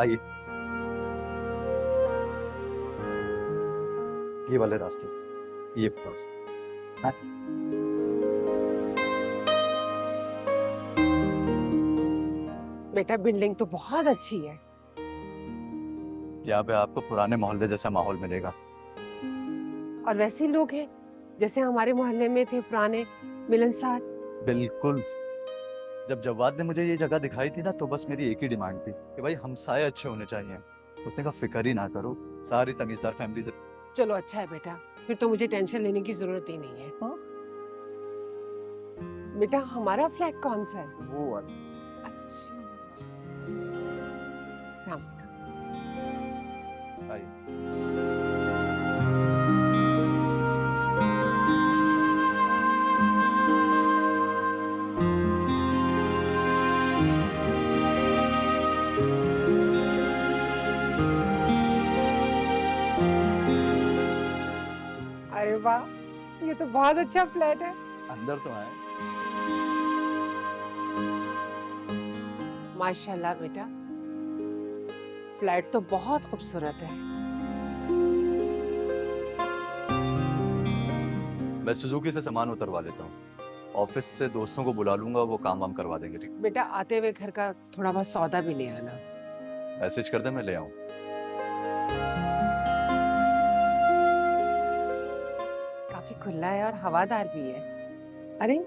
आइए, ये वाले रास्ते, ये पास। हाँ, बेटा बिल्डिंग तो बहुत अच्छी है। यहाँ पे आपको पुराने मोहल्ले जैसा माहौल मिलेगा। और वैसे ही लोग हैं जैसे हमारे मोहल्ले में थे पुराने, मिलनसार। बिल्कुल। जब जवाद ने मुझे ये जगह दिखाई थी ना, तो बस मेरी एक ही डिमांड थी कि भाई हमसाए अच्छे होने चाहिए। उसने कहा फिक्र ही ना करो, सारी तमीजदार फैमिली से। चलो अच्छा है बेटा, फिर तो मुझे टेंशन लेने की जरूरत ही नहीं है। हाँ, बेटा हमारा फ्लैट कौन सा है? वो वाला। अच्छा, राम। आइए। अरे वाह, ये तो बहुत अच्छा फ्लैट है। अंदर तो आए। माशाल्लाह बेटा, फ्लैट तो बहुत खूबसूरत है। मैं सुजुकी से सामान उतरवा लेता हूँ। ऑफिस से दोस्तों को बुला लूंगा, वो काम वाम करवा देंगे। ठीक, बेटा आते हुए घर का थोड़ा बहुत सौदा भी ले आना। मैसेज कर दे, मैं ले आऊँ। काफी खुला है और हवादार भी है। अरे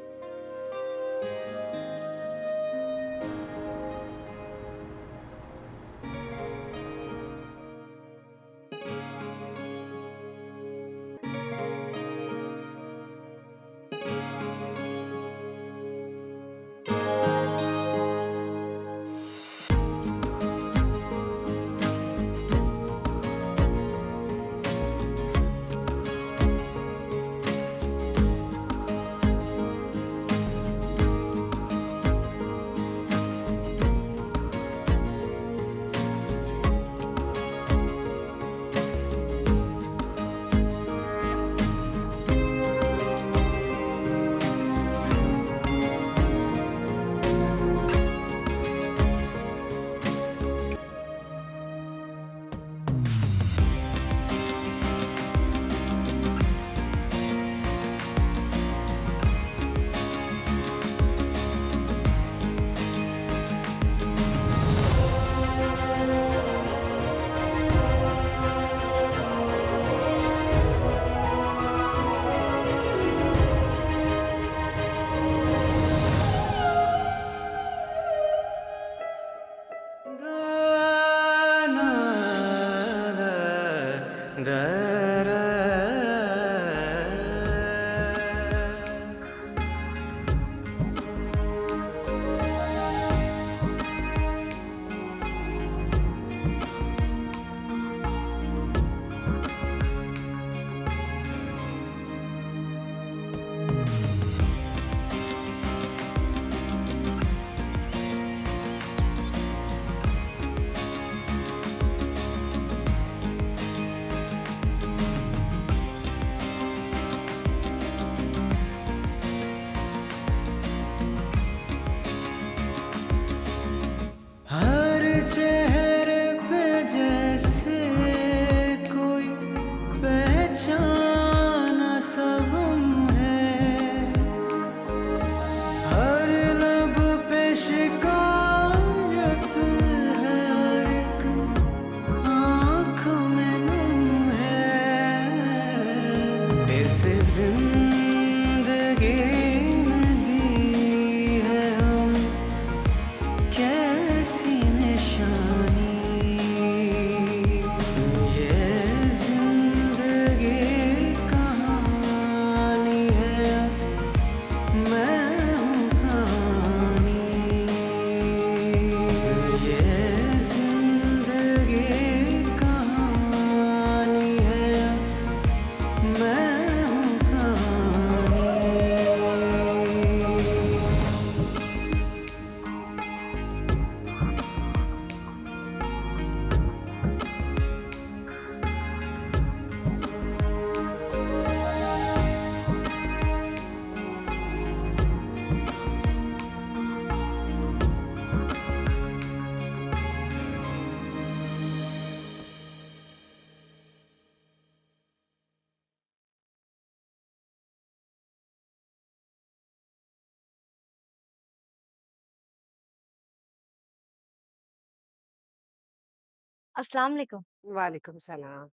अस्सलाम वालेकुम। वालेकुम सलाम।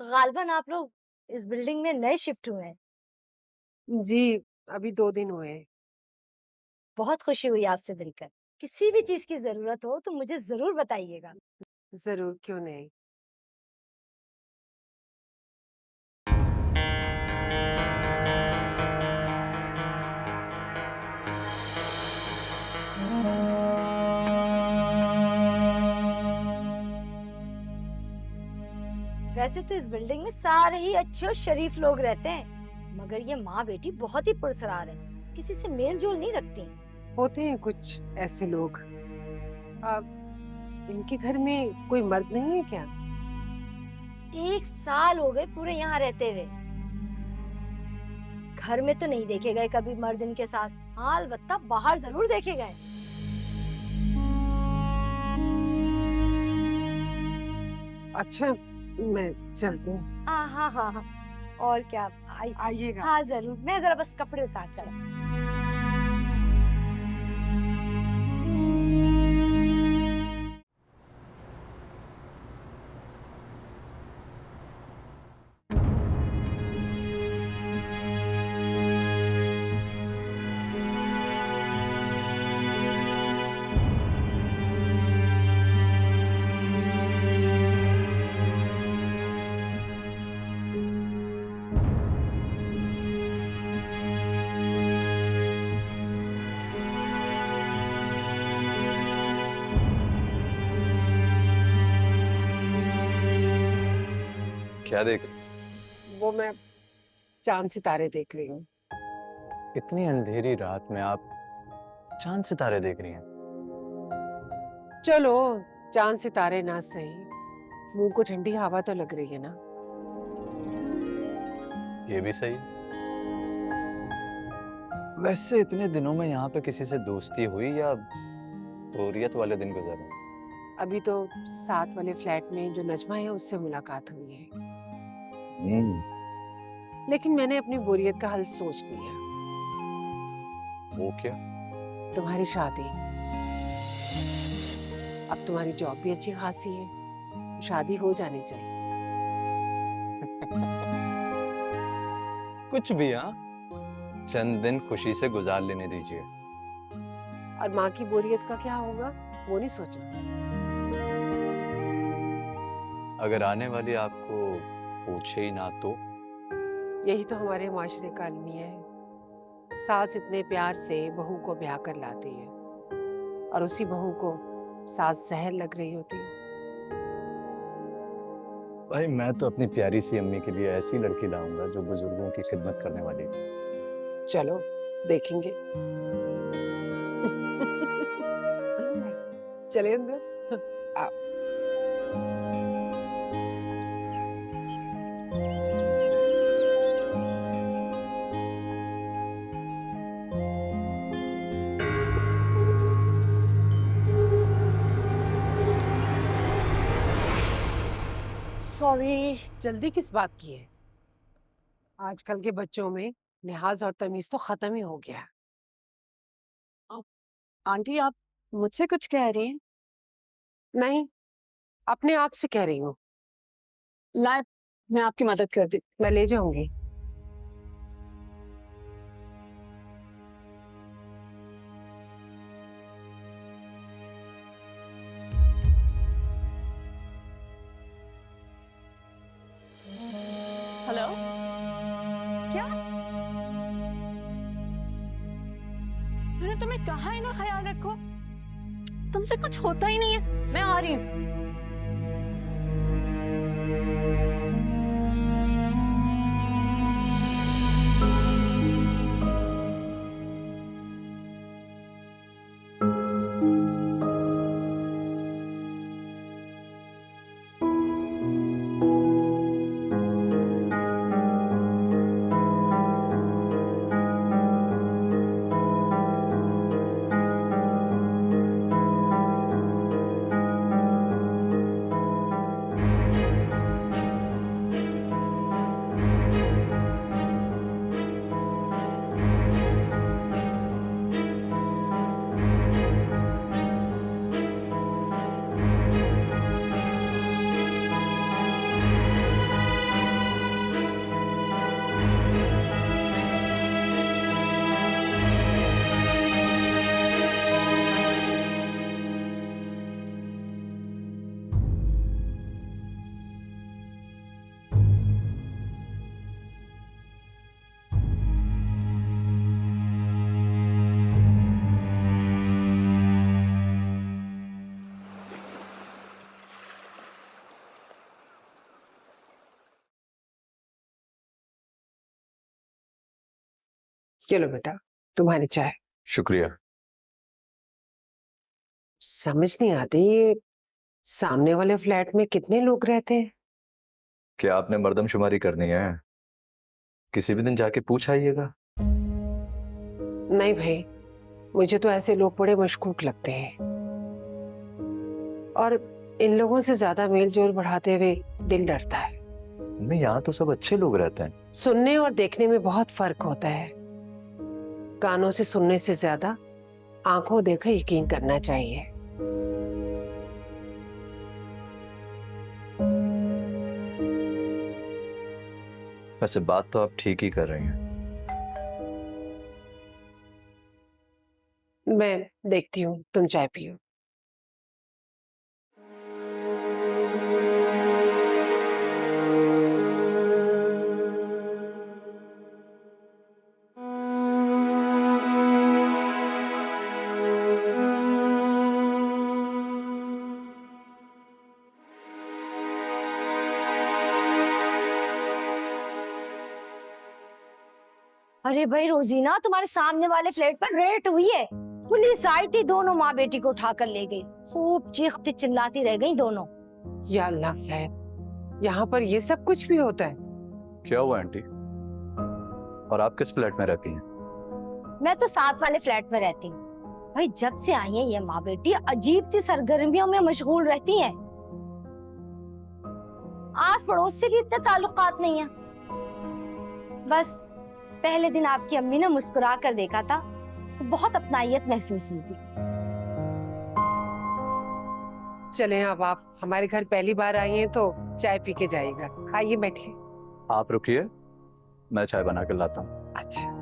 गालिबन आप लोग इस बिल्डिंग में नए शिफ्ट हुए हैं। जी, अभी 2 दिन हुए हैं। बहुत खुशी हुई आपसे मिलकर। किसी भी चीज की जरूरत हो तो मुझे जरूर बताइएगा। ज़रूर, क्यों नहीं। वैसे तो इस बिल्डिंग में सारे ही अच्छे और शरीफ लोग रहते हैं, मगर ये माँ बेटी बहुत ही पुरसरार है, किसी से मेल जोल नहीं रखती। होते हैं कुछ ऐसे लोग। इनके घर में कोई मर्द नहीं है क्या? 1 साल हो गए पूरे यहाँ रहते हुए। घर में तो नहीं देखे गए कभी मर्द इनके साथ। हाँ, अलबत्ता बाहर जरूर देखे गए। अच्छा, मैं चलती हूँ। हाँ हाँ हाँ हाँ, और क्या। आइएगा। हाँ जरूर, मैं जरा बस कपड़े उतार कर क्या देख? वो मैं चाँद सितारे देख रही हूँ। इतनी अंधेरी रात में आप चांद सितारे देख रही हैं? चलो, चाँद सितारे ना सही, मुँह को ठंडी हवा तो लग रही है ना। ये भी सही। वैसे इतने दिनों में यहाँ पे किसी से दोस्ती हुई या बोरियत वाले दिन गुजरे? अभी तो साथ वाले फ्लैट में जो नजमा है उससे मुलाकात हुई है। लेकिन मैंने अपनी बोरियत का हल सोच लिया। वो क्या? तुम्हारी शादी। अब तुम्हारी जॉब भी अच्छी खासी है, शादी हो जानी चाहिए। कुछ भी, हाँ। चंद दिन खुशी से गुजार लेने दीजिए। और माँ की बोरियत का क्या होगा वो नहीं सोचा। अगर आने वाली आपको पूछे ही ना तो? यही तो हमारे माशरे का अलमिया है। सास इतने प्यार से बहू को ब्याह कर लाती है और उसी बहू को सास जहर लग रही होती है। भाई मैं तो अपनी प्यारी सी अम्मी के लिए ऐसी लड़की लाऊंगा जो बुजुर्गों की खिदमत करने वाली है। चलो देखेंगे। चले अंदर। आओ। सॉरी। जल्दी किस बात की है? आजकल के बच्चों में लिहाज और तमीज तो खत्म ही हो गया है। आंटी आप मुझसे कुछ कह रही हैं? नहीं, अपने आप से कह रही हूँ। लाए, मैं आपकी मदद कर दी। मैं ले जाऊंगी। हेलो, क्या मैंने तुम्हें कहा है ना ख्याल रखो, तुमसे कुछ होता ही नहीं है। मैं आ रही हूँ। चलो बेटा, तुम्हारी चाय। शुक्रिया। समझ नहीं आती ये सामने वाले फ्लैट में कितने लोग रहते हैं। क्या आपने मर्दमशुमारी करनी है? किसी भी दिन जाके पूछ आइएगा। नहीं भाई, मुझे तो ऐसे लोग बड़े मशकूक लगते हैं, और इन लोगों से ज्यादा मेल जोल बढ़ाते हुए दिल डरता है। नहीं, यहाँ तो सब अच्छे लोग रहते हैं। सुनने और देखने में बहुत फर्क होता है। कानों से सुनने से ज्यादा आंखों देखकर यकीन करना चाहिए। वैसे बात तो आप ठीक ही कर रही हैं। मैं देखती हूँ, तुम चाय पियो। अरे भाई रोजीना, तुम्हारे सामने वाले फ्लैट पर रेड हुई है। पुलिस आई थी, दोनों माँ बेटी को उठाकर ले गई। खूब चीखती चिल्लाती रह गई दोनों। या अल्लाह खैर, यहाँ पर ये सब कुछ भी होता है। क्या हुआ आंटी? और आप किस फ्लैट में रहती हैं? मैं तो साथ वाले फ्लैट में रहती हूँ। भाई जब से आई है ये माँ बेटी अजीब सी सरगर्मियों में मशगूल रहती हैं। आस पड़ोस से भी इतने ताल्लुकात नहीं है। बस पहले दिन आपकी अम्मी ने मुस्कुरा कर देखा था तो बहुत अपनाइयत महसूस हुई थी। चले अब आप हमारे घर पहली बार आई हैं तो चाय पी के जाइएगा। आइए बैठिए। आप रुकिए, मैं चाय बना कर लाता हूँ। अच्छा।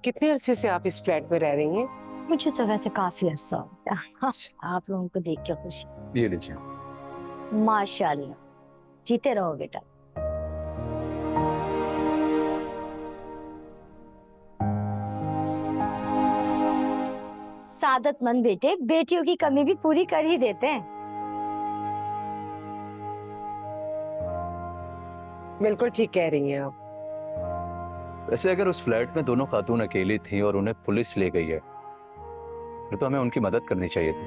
कितने अरसे से आप इस फ्लैट में रह रही हैं? मुझे तो वैसे काफी अरसा हो गया। हाँ, आप लोगों को देख के खुशी। ये लीजिए। माशाल्लाह, जीते रहो बेटा। सादतमंद बेटे बेटियों की कमी भी पूरी कर ही देते हैं। बिल्कुल ठीक कह रही हैं आप। वैसे अगर उस फ्लैट में दोनों खातून अकेली थी और उन्हें पुलिस ले गई है, फिर तो हमें उनकी मदद करनी चाहिए थी।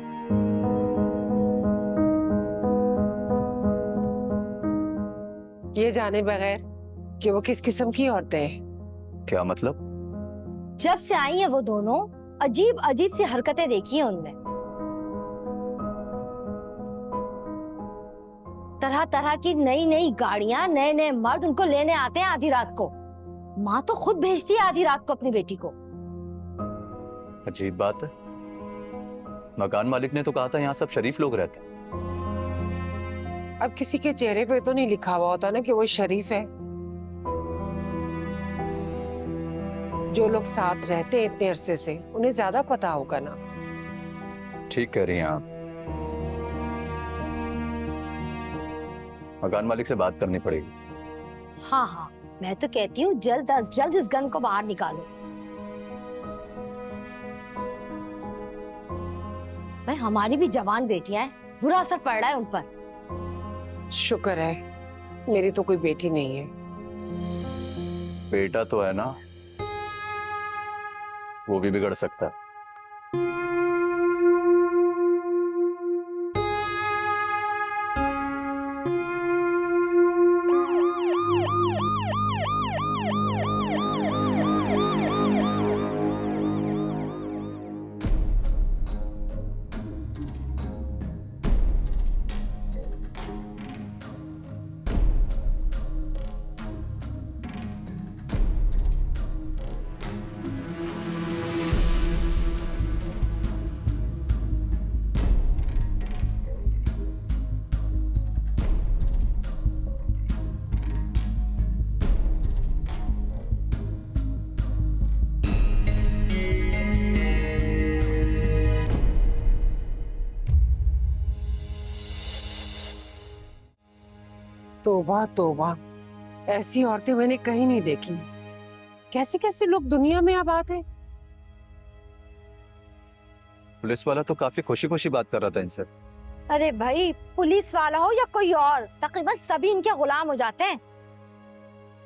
ये जाने बगैर कि वो किस किस्म की औरतें हैं। क्या मतलब? जब से आई है वो दोनों अजीब अजीब सी हरकतें देखी है उनमें। तरह तरह की नई नई गाड़ियां, नए नए मर्द उनको लेने आते हैं आधी रात को। माँ तो खुद भेजती है आधी रात को अपनी बेटी को। अजीब बात है। मकान मालिक ने तो कहा था यहाँ सब शरीफ लोग रहते हैं। अब किसी के चेहरे पे तो नहीं लिखा हुआ होता ना कि वो शरीफ है। जो लोग साथ रहते हैं इतने अरसे से, उन्हें ज्यादा पता होगा ना। ठीक कह रही हैं आप। मकान मालिक से बात करनी पड़ेगी। हाँ हाँ, मैं तो कहती हूँ जल्द अज जल्द इस गन को बाहर निकालो। भाई हमारी भी जवान बेटियां हैं, बुरा असर पड़ रहा है उन पर। शुक्र है मेरी तो कोई बेटी नहीं है। बेटा तो है ना, वो भी बिगड़ सकता है। तौबा तौबा, ऐसी औरतें मैंने कहीं नहीं देखी। कैसे कैसे लोग दुनिया में आबाद हैं। पुलिस वाला तो काफी खुशी खुशी बात कर रहा था इनसे। अरे भाई, पुलिस वाला हो या कोई और, तकरीबन सभी इनके गुलाम हो जाते हैं।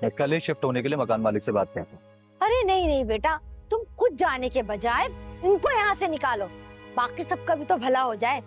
मैं कल ही शिफ्ट होने के लिए मकान मालिक से बात करता हूँ। अरे नहीं नहीं बेटा, तुम खुद जाने के बजाय इनको यहाँ से निकालो, बाकी सबका भी तो भला हो जाए।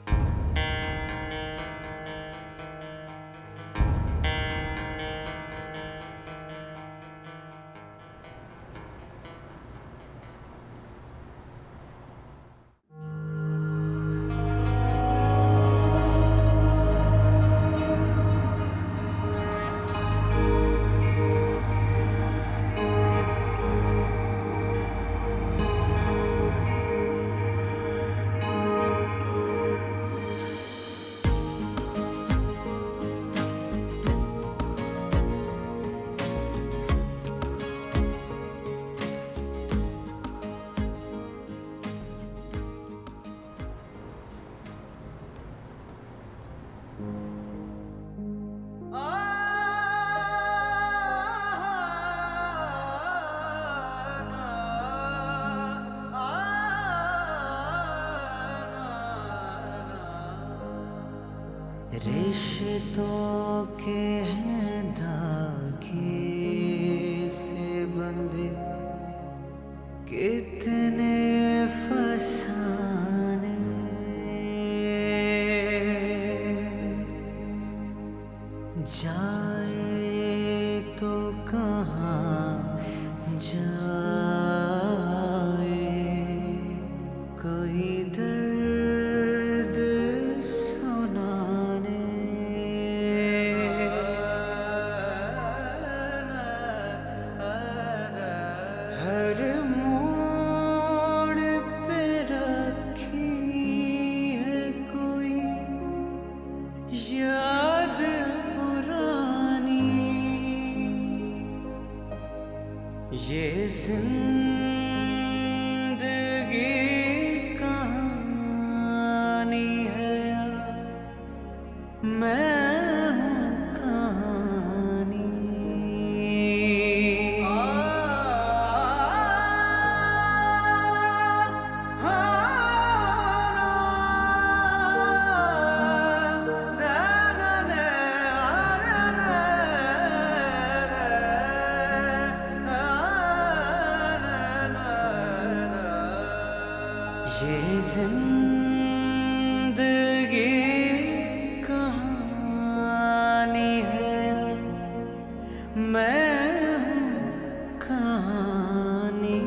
रिश्तों के हैं धागे से बंधे कितने फसाने, जाए तो कहाँ जाए, कोई दर्द सुनाने। हर मोड़ पे रखी है कोई याद पुरानी, ये जिंदगी कहानी है या मैं हूँ कहानी। ये जिंदगी कहानी है, मैं हूँ कहानी।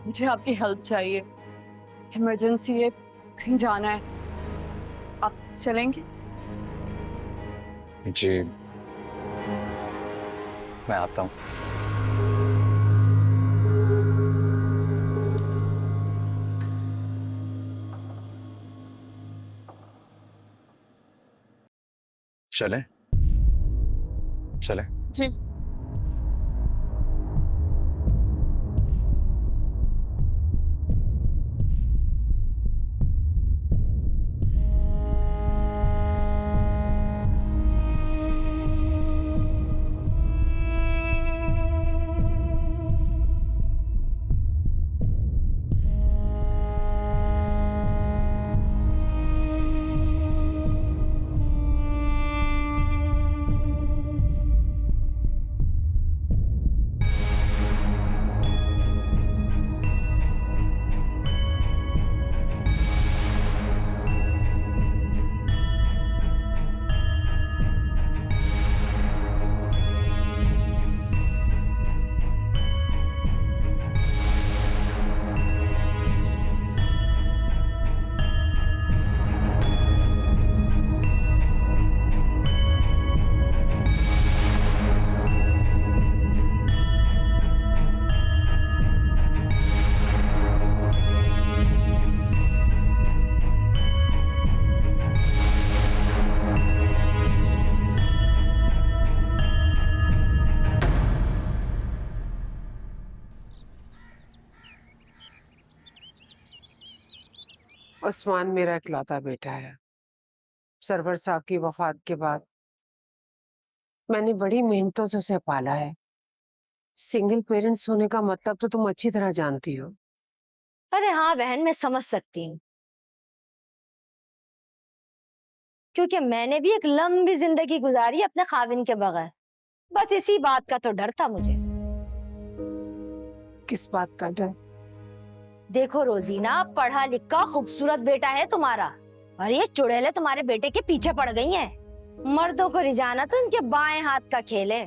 मुझे आपकी हेल्प चाहिए, इमरजेंसी है, कहीं जाना है, आप चलेंगे? जी मैं आता हूँ। चले चले। जी। उस्मान मेरा इकलौता बेटा है। सरवर साहब की वफात के बाद मैंने बड़ी मेहनतों से उसे पाला है। सिंगल पेरेंट्स होने का मतलब तो तुम अच्छी तरह जानती हो। अरे हाँ बहन, मैं समझ सकती हूँ, क्योंकि मैंने भी एक लंबी जिंदगी गुजारी अपने खाविन के बगैर। बस इसी बात का तो डर था मुझे। किस बात का डर? देखो रोजीना, पढ़ा लिखा खूबसूरत बेटा है तुम्हारा, और ये चुड़ैलें तुम्हारे बेटे के पीछे पड़ गई हैं। मर्दों को रिझाना तो इनके बाएं हाथ का खेल है।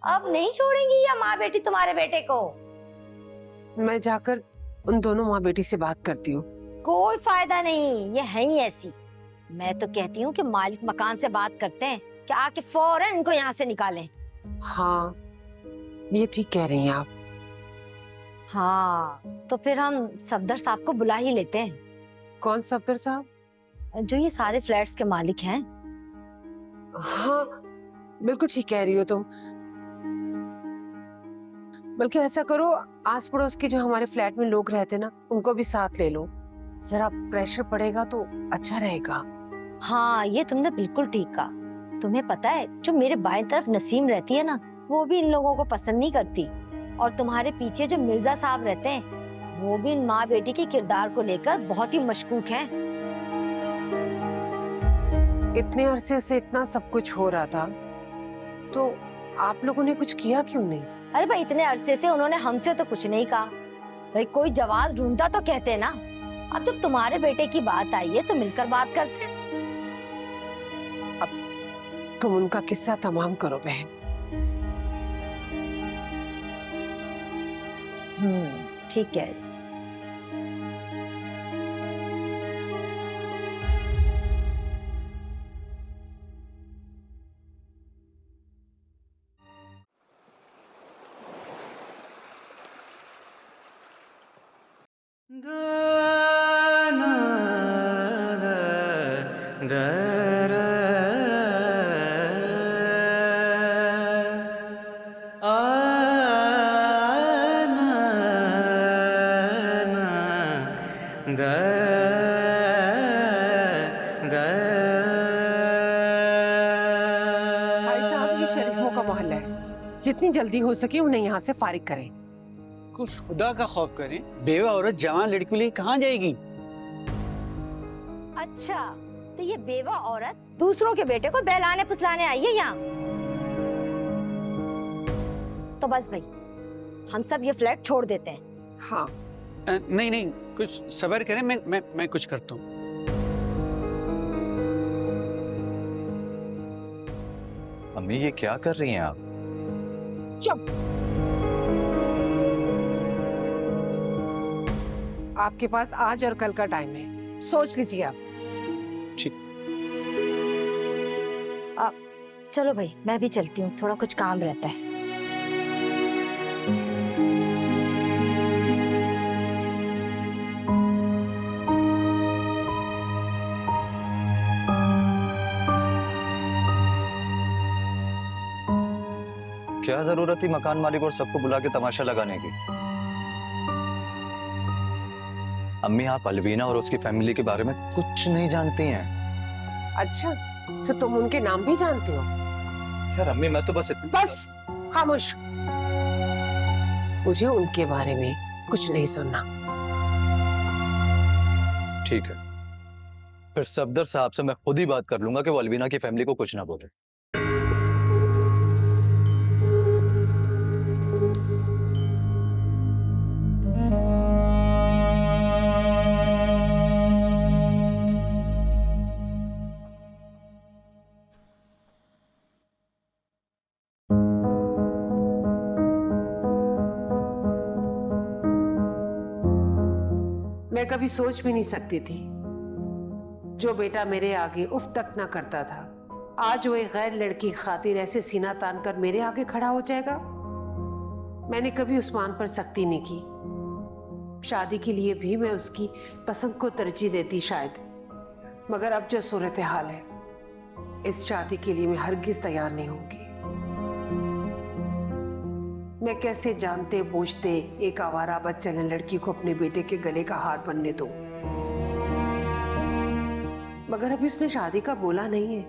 अब नहीं छोड़ेंगी ये माँ बेटी तुम्हारे बेटे को। मैं जाकर उन दोनों माँ बेटी से बात करती हूँ। कोई फायदा नहीं, ये है ही ऐसी। मैं तो कहती हूँ कि मालिक मकान से बात करते हैं कि आके फौरन इनको यहाँ से निकालें। हाँ, ये ठीक कह रही हैं आप। हाँ, तो फिर हम सफदर साहब को बुला ही लेते हैं। कौन सफदर साहब? जो ये सारे फ्लैट्स के मालिक हैं। हाँ, बिल्कुल ठीक कह रही हो तुम। बल्कि ऐसा करो, आस पड़ोस के जो हमारे फ्लैट में लोग रहते ना, उनको भी साथ ले लो। जरा प्रेशर पड़ेगा तो अच्छा रहेगा। हाँ, ये तुमने बिल्कुल ठीक कहा। तुम्हें पता है, जो मेरे बाएं तरफ नसीम रहती है ना, वो भी इन लोगों को पसंद नहीं करती। और तुम्हारे पीछे जो मिर्जा साहब रहते हैं, वो भी इन माँ बेटी के किरदार को लेकर बहुत ही मशकूक हैं। इतने अरसे से इतना सब कुछ हो रहा था, तो आप लोगों ने कुछ किया क्यों नहीं? अरे भाई, इतने अरसे से उन्होंने हमसे तो कुछ नहीं कहा। भाई कोई जवाब ढूंढता तो कहते ना। अब जब तुम्हारे बेटे की बात आई है तो मिलकर बात करते हैं। तुम उनका किस्सा तमाम करो बहन। ठीक है। भाई साहब, ये शरीफों का मोहल्ला है। जितनी जल्दी हो सके उन्हें यहाँ से फारिग करें। कुछ खुदा का खौफ करें, बेवा औरत जवान लड़की के लिए कहाँ जाएगी? अच्छा, तो ये बेवा औरत दूसरों के बेटे को बहलाने फुसलाने आई है यहाँ। तो बस भाई, हम सब ये फ्लैट छोड़ देते हैं। हाँ, नहीं नहीं, कुछ सब्र करें, मैं कुछ करता हूँ। अम्मी ये क्या कर रही हैं आप? चुप। आपके पास आज और कल का टाइम है, सोच लीजिए आप। चलो भाई, मैं भी चलती हूँ, थोड़ा कुछ काम रहता है। क्या जरूरत थी मकान मालिक और सबको बुला के तमाशा लगाने की? अम्मी, आप अलवीना और उसकी फैमिली के बारे में कुछ नहीं जानती हैं। अच्छा, तो तुम उनके नाम भी जानते हो? यार अम्मी, मैं तो बस बस खामोश। मुझे उनके बारे में कुछ नहीं सुनना। ठीक है, फिर सफदर साहब से मैं खुद ही बात कर लूंगा कि वो अलवीना की फैमिली को कुछ ना बोले। मैं कभी सोच भी नहीं सकती थी, जो बेटा मेरे आगे उफ तक ना करता था, आज वो एक गैर लड़की की खातिर ऐसे सीना तान कर मेरे आगे खड़ा हो जाएगा। मैंने कभी उस्मान पर सख्ती नहीं की। शादी के लिए भी मैं उसकी पसंद को तरजीह देती शायद, मगर अब जो सूरत हाल है, इस शादी के लिए मैं हरगिज तैयार नहीं होंगी। मैं कैसे जानते बूझते एक आवारा बदचलन लड़की को अपने बेटे के गले का हार बनने दूं? मगर अभी उसने शादी का बोला नहीं है।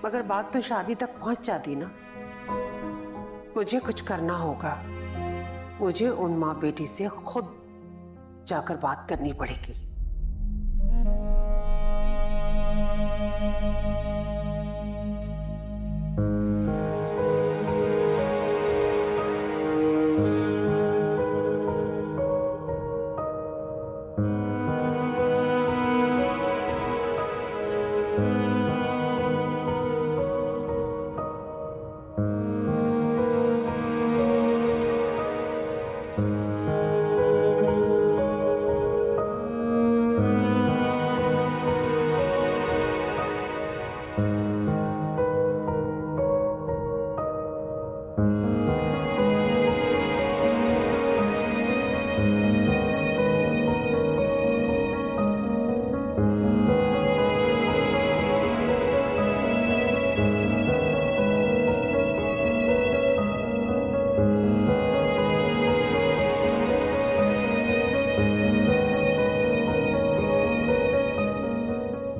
मगर बात तो शादी तक पहुंच जाती ना। मुझे कुछ करना होगा। मुझे उन माँ बेटी से खुद जाकर बात करनी पड़ेगी।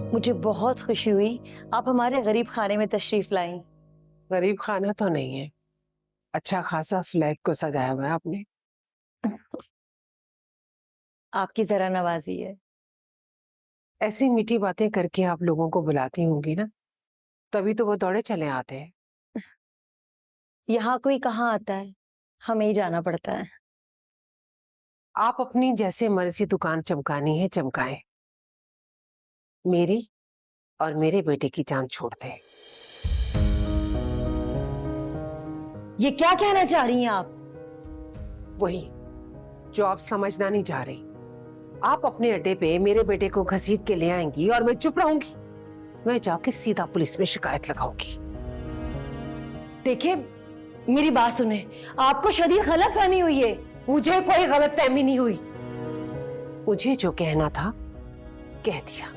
मुझे बहुत खुशी हुई आप हमारे गरीब खाने में तशरीफ लाई। गरीब खाना तो नहीं है, अच्छा खासा फ्लैट को सजाया हुआ है आपने। आपकी जरा नवाजी है। ऐसी मीठी बातें करके आप लोगों को बुलाती होंगी ना, तभी तो वो दौड़े चले आते हैं। यहाँ कोई कहाँ आता है, हमें ही जाना पड़ता है। आप अपनी जैसे मर्जी दुकान चमकानी है चमकाएं, मेरी और मेरे बेटे की जान छोड़ दे। ये क्या कहना चाह रही हैं आप? वही जो आप समझना नहीं चाह रही। आप अपने अड्डे पे मेरे बेटे को घसीट के ले आएंगी और मैं चुप रहूंगी? मैं जाके सीधा पुलिस में शिकायत लगाऊंगी। देखिए मेरी बात सुने, आपको शदीद गलतफहमी हुई है। मुझे कोई गलतफहमी नहीं हुई। मुझे जो कहना था कह दिया।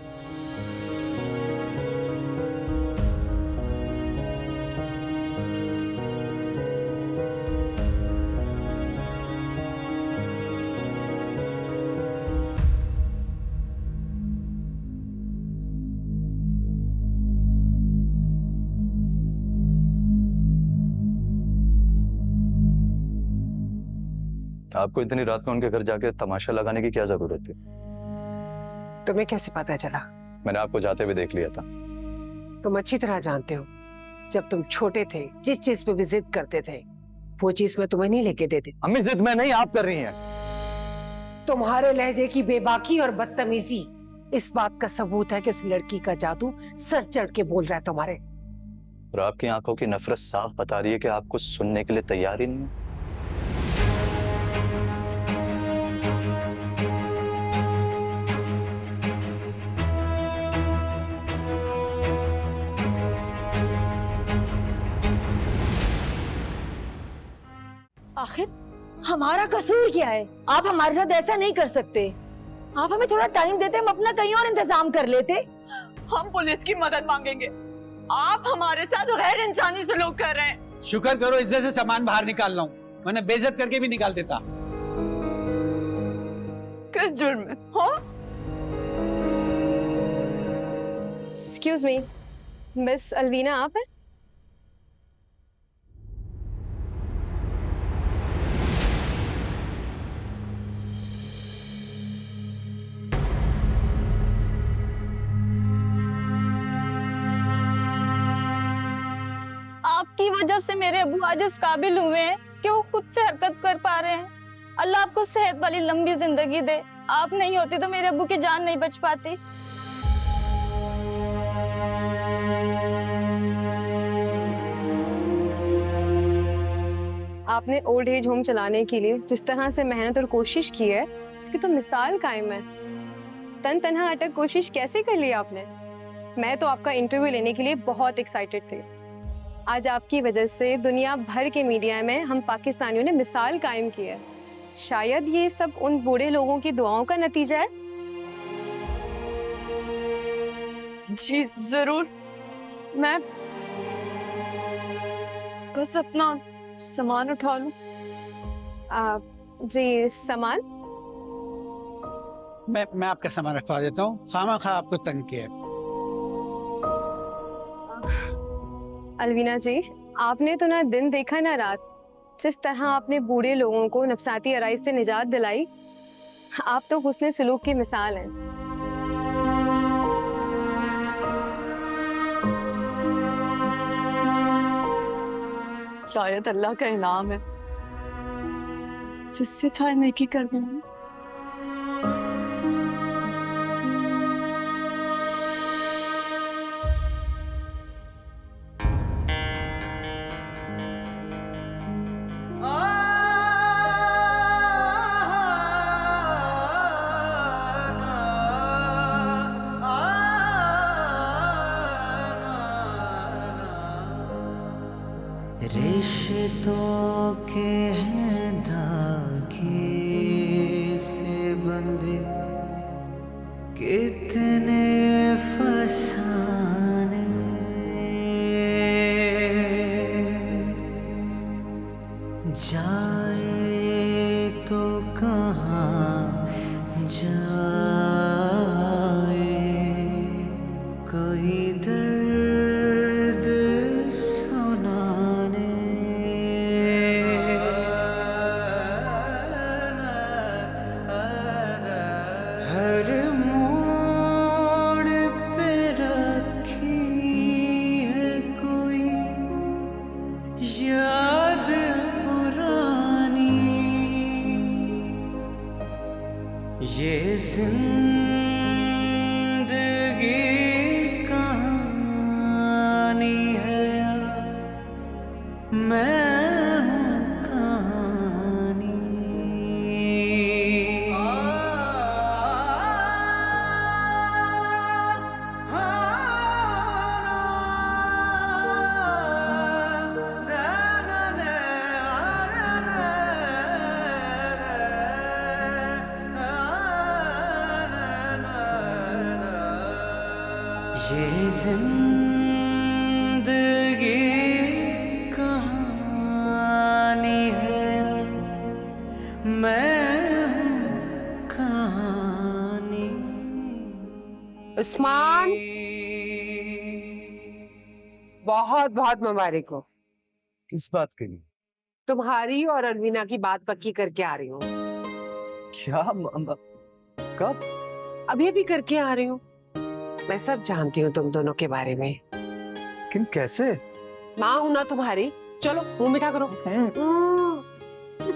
आपको इतनी रात में उनके घर जाके तमाशा लगाने की क्या जरूरत थी? तुम्हें कैसे पता चला? मैंने आपको जाते हुए देख लिया था। तुम अच्छी तरह जानते हो, जब तुम छोटे थे जिस चीज पे भी जिद करते थे वो चीज मैं तुम्हें नहीं लेके देती। अम्मी जिद में नहीं, आप कर रही हैं। तुम्हारे लहजे की बेबाकी और बदतमीजी इस बात का सबूत है कि उस लड़की का जादू सर चढ़ के बोल रहा है तुम्हारे। और आपकी आंखों की नफरत साफ बता रही है कि आपको सुनने के लिए तैयार ही नहीं है। आखिर हमारा कसूर क्या है? आप हमारे साथ ऐसा नहीं कर सकते। आप हमें थोड़ा टाइम देते, हम अपना कहीं और इंतजाम कर लेते। हम पुलिस की मदद मांगेंगे। आप हमारे साथ गैर इंसानी सलूक कर रहे हैं। शुक्र करो इज्जत से सामान बाहर निकाल रहा हूँ, मैंने बेइज्जत करके भी निकाल देता। किस जुर्म में? हाँ? एक्सक्यूज मी, मिस अलवीना आप हैं? आपकी वजह से मेरे अबू आज इस काबिल हुए हैं कि वो खुद से हरकत कर पा रहे हैं। अल्लाह आपको सेहत वाली लंबी जिंदगी दे। आप नहीं होती तो मेरे अबू की जान नहीं बच पाती। आपने ओल्ड एज होम चलाने के लिए जिस तरह से मेहनत और कोशिश की है, उसकी तो मिसाल कायम है। तन तनहा अटक कोशिश कैसे कर ली आपने? मैं तो आपका इंटरव्यू लेने के लिए बहुत एक्साइटेड थी। आज आपकी वजह से दुनिया भर के मीडिया में हम पाकिस्तानियों ने मिसाल कायम की है। शायद ये सब उन बूढ़े लोगों की दुआओं का नतीजा है। जी जरूर, मैं बस अपना सामान उठा लूं। जी सामान? मैं आपका सामान रखवा देता हूँ, खामा खा आपको तंग किया। अलवीना जी, आपने तो ना दिन देखा ना रात, जिस तरह आपने बूढ़े लोगों को नफसाती आराइश से निजात दिलाई, आप तो हुस्न सलूक की मिसाल हैं। शायद अल्लाह का इनाम है जिससे चाहे नेकी कर दूंगी। रिश्तों के हैं धागे से बंधे कितने फसाने, जाए तो कहाँ जाए, कोई दर्द सुनाने। हर मोड़ पे रखी है कोई याद पुरानी, ये जिंदगी कहानी है या मैं हूँ कहानी। ये जिंदगी कहानी है, मैं हूँ कहानी। उस्मान, बहुत बहुत मुबारक हो। किस बात के लिए? तुम्हारी और अलवीना की बात पक्की करके आ रही हूँ। क्या कब? अभी अभी करके आ रही हूँ। मैं सब जानती हूँ तुम दोनों के बारे में। किन कैसे? माँ हूं ना तुम्हारी। चलो मुंह मीठा करो।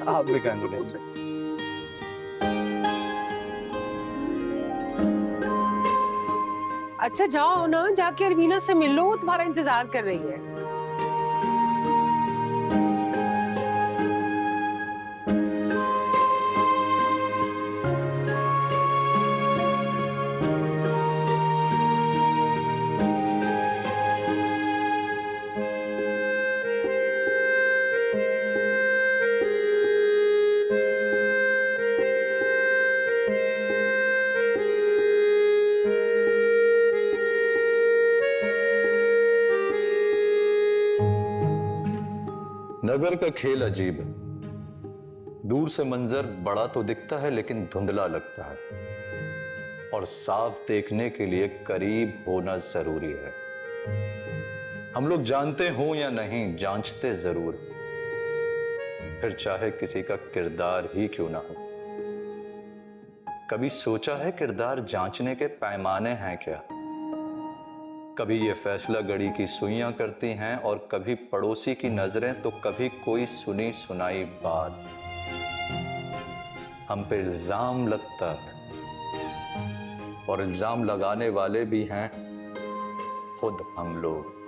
आप भी कहने लगे। अच्छा जाओ ना, जाके अलवीना से मिल लो, वो तुम्हारा इंतजार कर रही है। नजर का खेल अजीब है। दूर से मंजर बड़ा तो दिखता है लेकिन धुंधला लगता है, और साफ देखने के लिए करीब होना जरूरी है। हम लोग जानते हो या नहीं, जांचते जरूर, फिर चाहे किसी का किरदार ही क्यों ना हो। कभी सोचा है किरदार जांचने के पैमाने हैं क्या? कभी ये फैसला गड़ी की सुइयां करती हैं, और कभी पड़ोसी की नजरें, तो कभी कोई सुनी सुनाई बात। हम पे इल्जाम लगता है, और इल्जाम लगाने वाले भी हैं खुद हम लोग।